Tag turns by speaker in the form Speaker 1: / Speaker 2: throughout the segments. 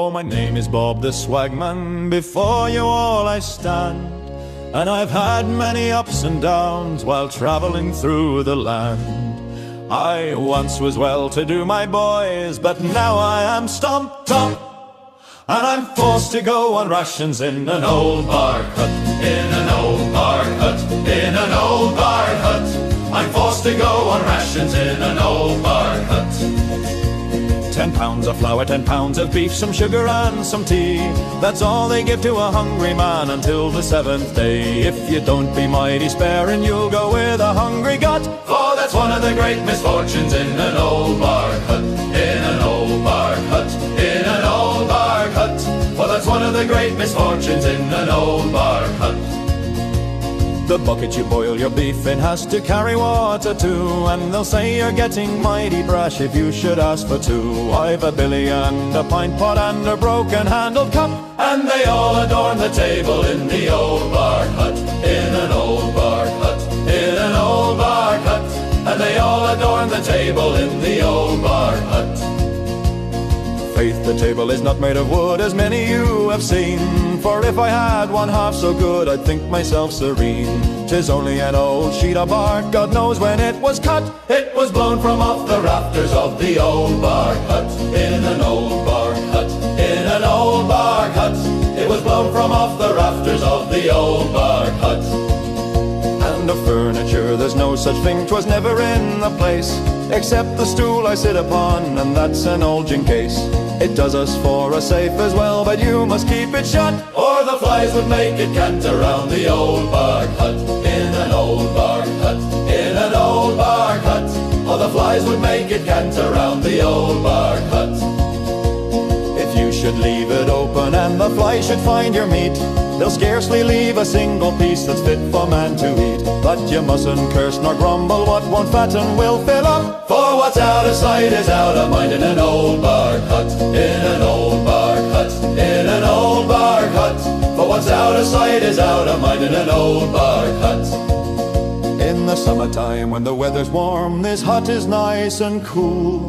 Speaker 1: Hello, my name is Bob the Swagman, before you all I stand, and I've had many ups and downs while traveling through the land. I once was well-to-do, my boys, but now I am stumped up, and I'm forced to go on rations in an old bark hut, in an old bark hut, in an old bark hut. I'm forced to go on rations in an old bark hut. 10 pounds of flour, 10 pounds of beef, some sugar and some tea. That's all they give to a hungry man until the 7th day. If you don't be mighty sparing, you'll go with a hungry gut, for that's one of the great misfortunes in an old bark hut, in an old bark hut, in an old bark hut. For that's one of the great misfortunes in an old bark hut. The bucket you boil your beef in has to carry water too, and they'll say you're getting mighty brash if you should ask for two. I've a billy and a pint pot and a broken-handled cup, and they all adorn the table in the old bark hut, in an old bark hut, in an old bark hut. And they all adorn the table in the old bark hut. Faith, the table is not made of wood, as many you have seen, for if I had one half so good, I'd think myself serene. 'Tis only an old sheet of bark, God knows when it was cut. It was blown from off the rafters of the old bark hut, in an old bark hut, in an old bark hut. It was blown from off the rafters of the old bark hut. And of furniture there's no such thing, 'twas never in the place, except the stool I sit upon, and that's an old gin case. It does us for a safe as well, but you must keep it shut, or the flies would make it canter round the old bark hut, in an old bark hut, in an old bark hut. Or the flies would make it canter round the old bark hut. If you should leave it open and the flies should find your meat, they'll scarcely leave a single piece that's fit for man to eat. But you mustn't curse nor grumble, what won't fatten will fill up, for what's out of sight is out of mind in an old bark hut, in an old bark hut, in an old bark hut. For what's out of sight is out of mind in an old bark hut. In the summertime when the weather's warm, this hut is nice and cool,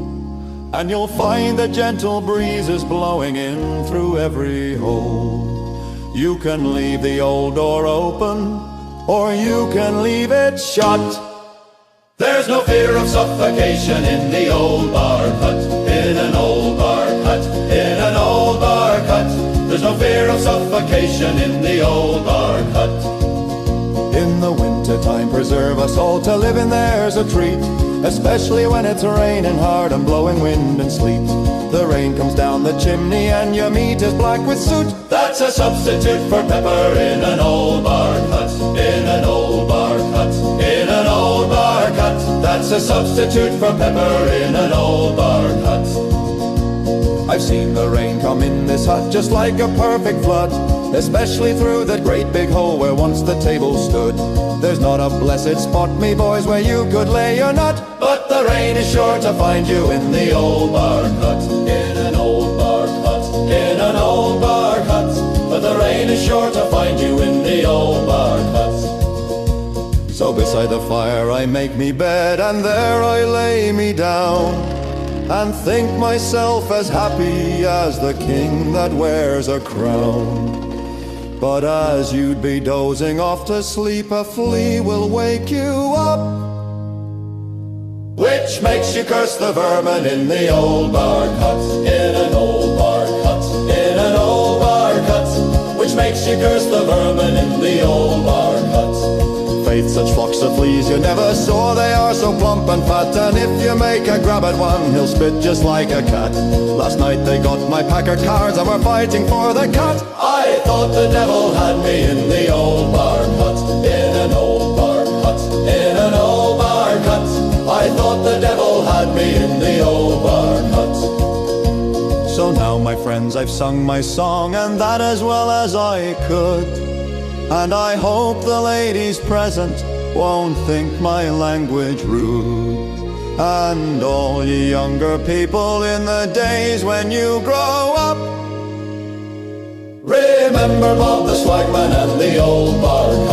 Speaker 1: and you'll find the gentle breezes blowing in through every hole. You can leave the old door open, or you can leave it shut. There's no fear of suffocation in the old bark hut, in an old bark hut, in an old bark hut. There's no fear of suffocation in the old bark hut. In the winter time preserve us all, to live in there's a treat, especially when it's raining hard and blowing wind and sleet. The rain comes down the chimney and your meat is black with soot. That's a substitute for pepper in an old bark hut, in an old bark hut, in an old bark hut. That's a substitute for pepper in an old bark hut. I've seen the rain come in this hut just like a perfect flood, especially through that great big hole where once the table stood. There's not a blessed spot, me boys, where you could lay your nut, but the rain is sure to find you in the old bark hut, in an old bark hut, in an old bark hut. But the rain is sure to find you in the old bark hut. So beside the fire I make me bed, and there I lay me down, and think myself as happy as the king that wears a crown. But as you'd be dozing off to sleep, a flea will wake you up, which makes you curse the vermin in the old bark hut, in an old bark hut, in an old bark hut. Which makes you curse the vermin in the old bark hut. Faith, such flocks of fleas you never saw, they are so plump and fat, and if you make a grab at one, he'll spit just like a cat. Last night they got my pack of cards and were fighting for the cat. I thought the devil had me in the old bark hut, in an old bark hut, in an old bark hut. I thought the devil had me in the old bark hut. So now, my friends, I've sung my song, and that as well as I could, and I hope the ladies present won't think my language rude. And all ye younger people in the days when you grow up, remember Bob the Swagman and the old bark